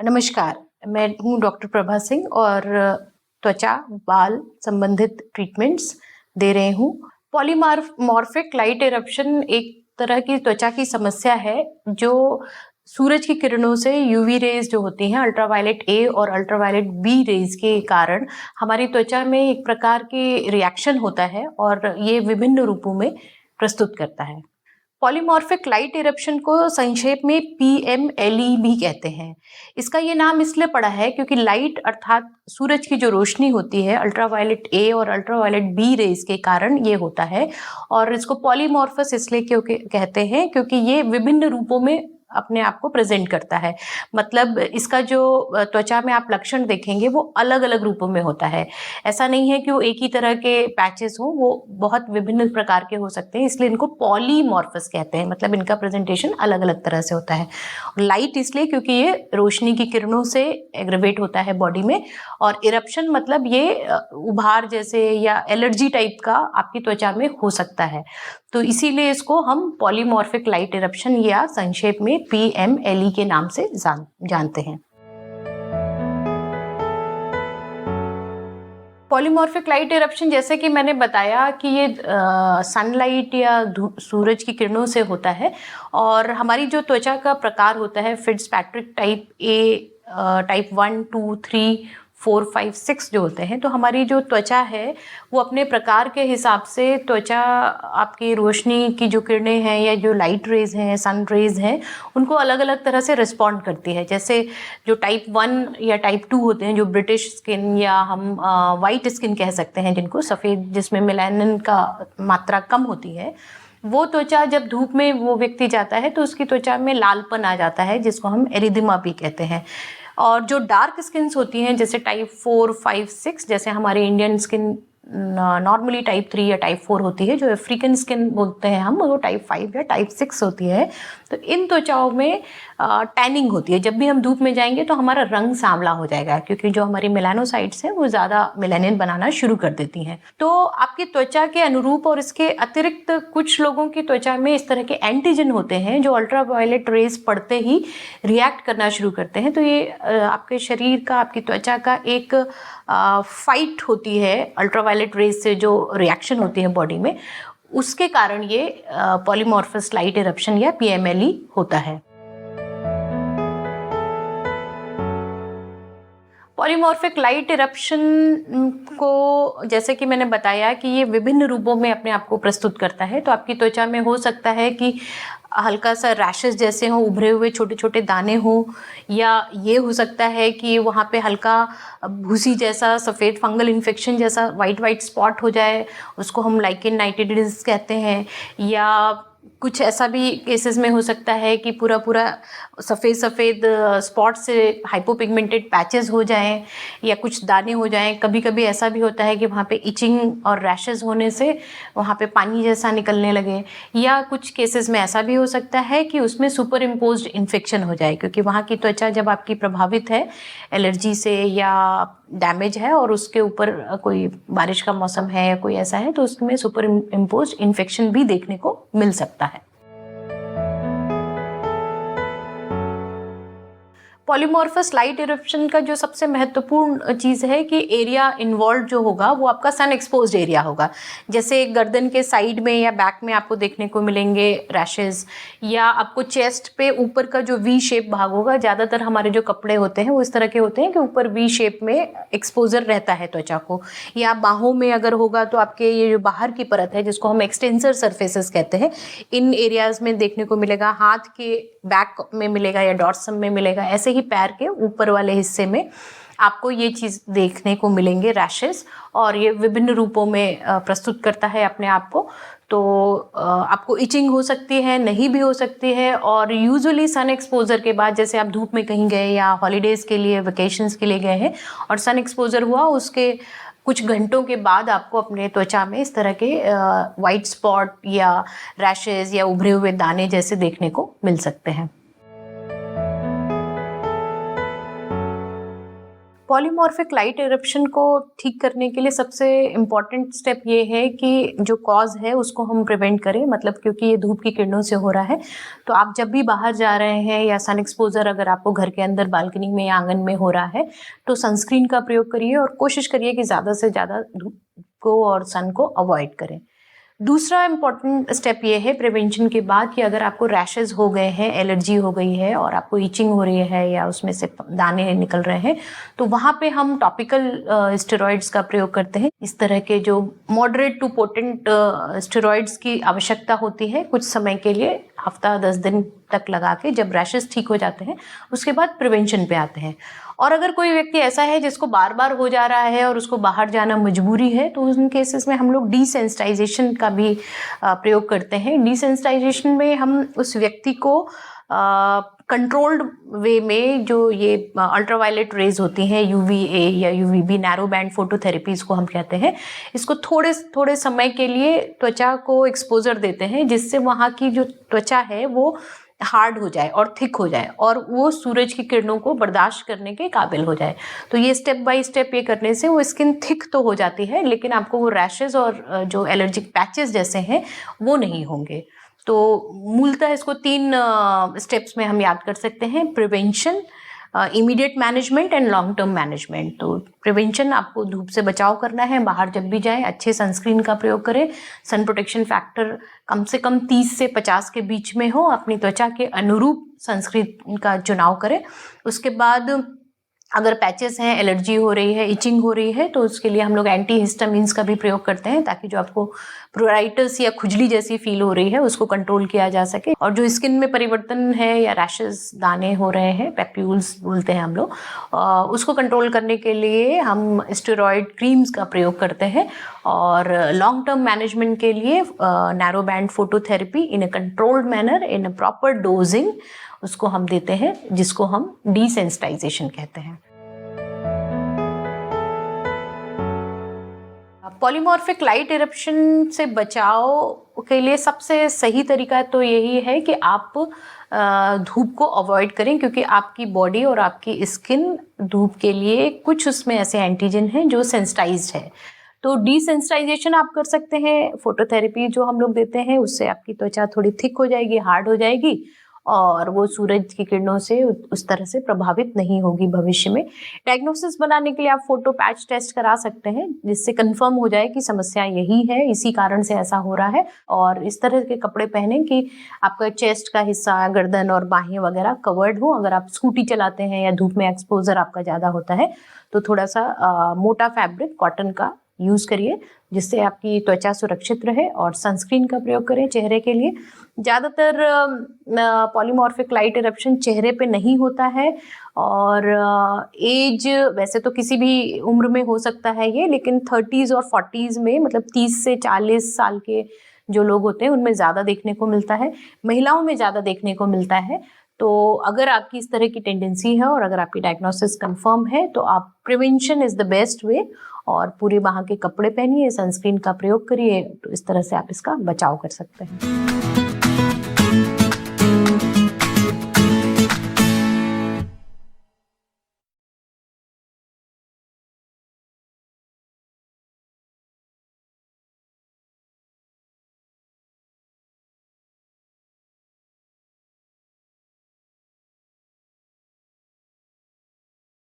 नमस्कार, मैं हूँ डॉक्टर प्रभा सिंह और त्वचा, बाल संबंधित ट्रीटमेंट्स दे रही हूँ। पॉलीमॉर्फिक लाइट इरप्शन एक तरह की त्वचा की समस्या है जो सूरज की किरणों से यूवी रेज जो होती हैं अल्ट्रावायलेट ए और अल्ट्रावायलेट बी रेज के कारण हमारी त्वचा में एक प्रकार की रिएक्शन होता है और ये विभिन्न रूपों में प्रस्तुत करता है। पॉलीमॉर्फिक लाइट इरप्शन को संक्षेप में पीएमएलई भी कहते हैं। इसका ये नाम इसलिए पड़ा है क्योंकि लाइट अर्थात सूरज की जो रोशनी होती है अल्ट्रावायलेट ए और अल्ट्रावायलेट बी रेज के कारण ये होता है और इसको पॉलीमॉर्फस इसलिए क्योंकि कहते हैं क्योंकि ये विभिन्न रूपों में अपने आप को प्रेजेंट करता है। मतलब इसका जो त्वचा में आप लक्षण देखेंगे वो अलग अलग रूपों में होता है। ऐसा नहीं है कि वो एक ही तरह के पैचेस हों, वो बहुत विभिन्न प्रकार के हो सकते हैं, इसलिए इनको पॉलीमॉर्फस कहते हैं। मतलब इनका प्रेजेंटेशन अलग अलग तरह से होता है। लाइट इसलिए क्योंकि ये रोशनी की किरणों से एग्रीवेट होता है बॉडी में, और इरप्शन मतलब ये उभार जैसे या एलर्जी टाइप का आपकी त्वचा में हो सकता है। तो इसीलिए इसको हम पॉलीमॉर्फिक लाइट इरप्शन या संक्षेप में पीएमएलई के नाम से जानते हैं। पॉलीमॉर्फिक लाइट इरप्शन जैसे कि मैंने बताया कि ये सनलाइट या सूरज की किरणों से होता है और हमारी जो त्वचा का प्रकार होता है फिट्जपैट्रिक टाइप ए, टाइप 1, 2, 3, 4, 5, 6 जो होते हैं। तो हमारी जो त्वचा है वो अपने प्रकार के हिसाब से त्वचा आपकी रोशनी की जो किरणें हैं या जो लाइट रेज हैं, सन रेज हैं, उनको अलग अलग तरह से रिस्पॉन्ड करती है। जैसे जो टाइप 1 या टाइप 2 होते हैं, जो ब्रिटिश स्किन या हम वाइट स्किन कह सकते हैं, जिनको सफ़ेद, जिसमें मेलानिन का मात्रा कम होती है, वो त्वचा जब धूप में वो व्यक्ति जाता है तो उसकी त्वचा में लालपन आ जाता है, जिसको हम एरिदिमा भी कहते हैं। और जो डार्क स्किन्स होती हैं जैसे टाइप 4, 5, 6, जैसे हमारे इंडियन स्किन नॉर्मली टाइप 3 या टाइप 4 होती है, जो अफ्रीकन स्किन बोलते हैं हम, वो टाइप 5 या टाइप 6 होती है। तो इन त्वचाओं में टैनिंग होती है। जब भी हम धूप में जाएंगे तो हमारा रंग सांवला हो जाएगा, क्योंकि जो हमारी मेलानोसाइट्स हैं वो ज़्यादा मेलानिन बनाना शुरू कर देती हैं। तो आपकी त्वचा के अनुरूप और इसके अतिरिक्त कुछ लोगों की त्वचा में इस तरह के एंटीजन होते हैं जो अल्ट्रावायलेट रेज पड़ते ही रिएक्ट करना शुरू करते हैं। तो ये आपके शरीर का, आपकी त्वचा का एक फाइट होती है अल्ट्रावायलेट रेज से, जो रिएक्शन होती है बॉडी में, उसके कारण ये पॉलीमॉर्फस लाइट इरप्शन या पीएमएलई होता है। पॉलीमॉर्फिक लाइट इरप्शन को, जैसे कि मैंने बताया कि ये विभिन्न रूपों में अपने आप को प्रस्तुत करता है। तो आपकी त्वचा में हो सकता है कि हल्का सा रैशेस जैसे हों, उभरे हुए छोटे छोटे दाने हों, या ये हो सकता है कि वहाँ पे हल्का भूसी जैसा सफ़ेद फंगल इन्फेक्शन जैसा वाइट वाइट स्पॉट हो जाए, उसको हम लाइकेन नाइटिडिस कहते हैं। या कुछ ऐसा भी केसेस में हो सकता है कि पूरा पूरा सफ़ेद सफ़ेद स्पॉट से हाइपोपिगमेंटेड पैचेस हो जाएं या कुछ दाने हो जाएं। कभी कभी ऐसा भी होता है कि वहाँ पे इचिंग और रैशेस होने से वहाँ पे पानी जैसा निकलने लगे। या कुछ केसेस में ऐसा भी हो सकता है कि उसमें सुपर इम्पोज्ड इन्फेक्शन हो जाए, क्योंकि वहाँ की त्वचा जब आपकी प्रभावित है एलर्जी से या डैमेज है और उसके ऊपर कोई बारिश का मौसम है या कोई ऐसा है, तो उसमें सुपर इम्पोज्ड इन्फेक्शन भी देखने को मिल सकता है। पॉलीमॉर्फस लाइट इरप्शन का जो सबसे महत्वपूर्ण चीज़ है कि एरिया इन्वॉल्व जो होगा वो आपका सन एक्सपोज्ड एरिया होगा। जैसे गर्दन के साइड में या बैक में आपको देखने को मिलेंगे रैशेस, या आपको चेस्ट पे ऊपर का जो वी शेप भाग होगा, ज़्यादातर हमारे जो कपड़े होते हैं वो इस तरह के होते हैं कि ऊपर वी शेप में एक्सपोजर रहता है त्वचा को। या बाहों में अगर होगा तो आपके ये जो बाहर की परत है, जिसको हम एक्सटेंसर सर्फेसेस कहते हैं, इन एरियाज में देखने को मिलेगा। हाथ के बैक में मिलेगा या डॉर्सम में मिलेगा। ऐसे ही पैर के ऊपर वाले हिस्से में आपको ये चीज़ देखने को मिलेंगे, रैशेस, और ये विभिन्न रूपों में प्रस्तुत करता है अपने आप को। तो आपको इचिंग हो सकती है, नहीं भी हो सकती है। और यूजुअली सन एक्सपोजर के बाद, जैसे आप धूप में कहीं गए या हॉलीडेज़ के लिए, वेकेशंस के लिए गए हैं और सन एक्सपोजर हुआ, उसके कुछ घंटों के बाद आपको अपने त्वचा में इस तरह के वाइट स्पॉट या रैशेस या उभरे हुए दाने जैसे देखने को मिल सकते हैं। पॉलीमॉर्फिक लाइट इरप्शन को ठीक करने के लिए सबसे इम्पॉर्टेंट स्टेप ये है कि जो कॉज है उसको हम प्रिवेंट करें, मतलब क्योंकि ये धूप की किरणों से हो रहा है, तो आप जब भी बाहर जा रहे हैं या सन एक्सपोजर अगर आपको घर के अंदर बालकनी में या आंगन में हो रहा है तो सनस्क्रीन का प्रयोग करिए और कोशिश करिए कि ज़्यादा से ज़्यादा धूप को और सन को अवॉइड करें। दूसरा इम्पॉर्टेंट स्टेप ये है प्रिवेंशन के बाद कि अगर आपको रैशेज हो गए हैं, एलर्जी हो गई है और आपको इचिंग हो रही है या उसमें से दाने निकल रहे हैं, तो वहाँ पे हम टॉपिकल स्टेरॉइड्स का प्रयोग करते हैं। इस तरह के जो मॉडरेट टू पोटेंट स्टेरॉइड्स की आवश्यकता होती है कुछ समय के लिए, हफ्ता 10 दिन तक लगा के, जब रैशेज ठीक हो जाते हैं उसके बाद प्रिवेंशन पे आते हैं। और अगर कोई व्यक्ति ऐसा है जिसको बार बार हो जा रहा है और उसको बाहर जाना मजबूरी है, तो उन केसेस में हम लोग डिसेंसिटाइजेशन का भी प्रयोग करते हैं। डिसेंसिटाइजेशन में हम उस व्यक्ति को कंट्रोल्ड वे में जो ये अल्ट्रावायलेट रेज होती हैं, यूवीए या यूवीबी, नैरो बैंड फोटोथेरेपी इसको हम कहते हैं, इसको थोड़े थोड़े समय के लिए त्वचा को एक्सपोजर देते हैं जिससे वहाँ की जो त्वचा है वो हार्ड हो जाए और थिक हो जाए और वो सूरज की किरणों को बर्दाश्त करने के काबिल हो जाए। तो ये स्टेप बाय स्टेप ये करने से वो स्किन थिक तो हो जाती है, लेकिन आपको वो रैशेज और जो एलर्जिक पैचेस जैसे हैं वो नहीं होंगे। तो मूलतः इसको 3 स्टेप्स में हम याद कर सकते हैं: prevention, immediate management and long term management. तो प्रिवेंशन, आपको धूप से बचाव करना है, बाहर जब भी जाएं अच्छे सनस्क्रीन का प्रयोग करें, सन प्रोटेक्शन फैक्टर कम से कम 30 से 50 के बीच में हो, अपनी त्वचा के अनुरूप सनस्क्रीन का चुनाव करें। उसके बाद अगर पैचेस हैं, एलर्जी हो रही है, इचिंग हो रही है, तो उसके लिए हम लोग एंटी हिस्टामिन्स का भी प्रयोग करते हैं ताकि जो आपको प्रोराइटिस या खुजली जैसी फील हो रही है उसको कंट्रोल किया जा सके। और जो स्किन में परिवर्तन है या रैशेस, दाने हो रहे हैं, पैप्यूल्स बोलते हैं हम लोग, उसको कंट्रोल करने के लिए हम स्टेरॉइड क्रीम्स का प्रयोग करते हैं। और लॉन्ग टर्म मैनेजमेंट के लिए narrow band phototherapy in a controlled manner, in a proper dosing, उसको हम देते हैं, जिसको हम डिसेंसिटाइजेशन कहते हैं। पॉलीमॉर्फिक लाइट इरप्शन से बचाव के लिए सबसे सही तरीका तो यही है कि आप धूप को अवॉइड करें, क्योंकि आपकी बॉडी और आपकी स्किन धूप के लिए कुछ उसमें ऐसे एंटीजन हैं जो सेंसिटाइज्ड है। तो डिसेंसिटाइजेशन आप कर सकते हैं, फोटोथेरेपी जो हम लोग देते हैं उससे आपकी त्वचा थोड़ी थिक हो जाएगी, हार्ड हो जाएगी और वो सूरज की किरणों से उस तरह से प्रभावित नहीं होगी भविष्य में। डायग्नोसिस बनाने के लिए आप फोटो पैच टेस्ट करा सकते हैं जिससे कंफर्म हो जाए कि समस्या यही है, इसी कारण से ऐसा हो रहा है। और इस तरह के कपड़े पहने कि आपका चेस्ट का हिस्सा, गर्दन और बाहें वगैरह कवर्ड हो। अगर आप स्कूटी चलाते हैं या धूप में एक्सपोजर आपका ज़्यादा होता है तो थोड़ा सा मोटा फैब्रिक कॉटन का यूज़ करिए जिससे आपकी त्वचा सुरक्षित रहे। और सनस्क्रीन का प्रयोग करें चेहरे के लिए। ज़्यादातर पॉलीमॉर्फिक लाइट इरप्शन चेहरे पे नहीं होता है और एज वैसे तो किसी भी उम्र में हो सकता है ये, लेकिन 30s और 40s में, मतलब 30 से 40 साल के जो लोग होते हैं उनमें ज़्यादा देखने को मिलता है, महिलाओं में ज़्यादा देखने को मिलता है। तो अगर आपकी इस तरह की टेंडेंसी है और अगर आपकी डायग्नोसिस कंफर्म है तो आप prevention is the best way, और पूरे बाह के कपड़े पहनिए, सनस्क्रीन का प्रयोग करिए, तो इस तरह से आप इसका बचाव कर सकते हैं।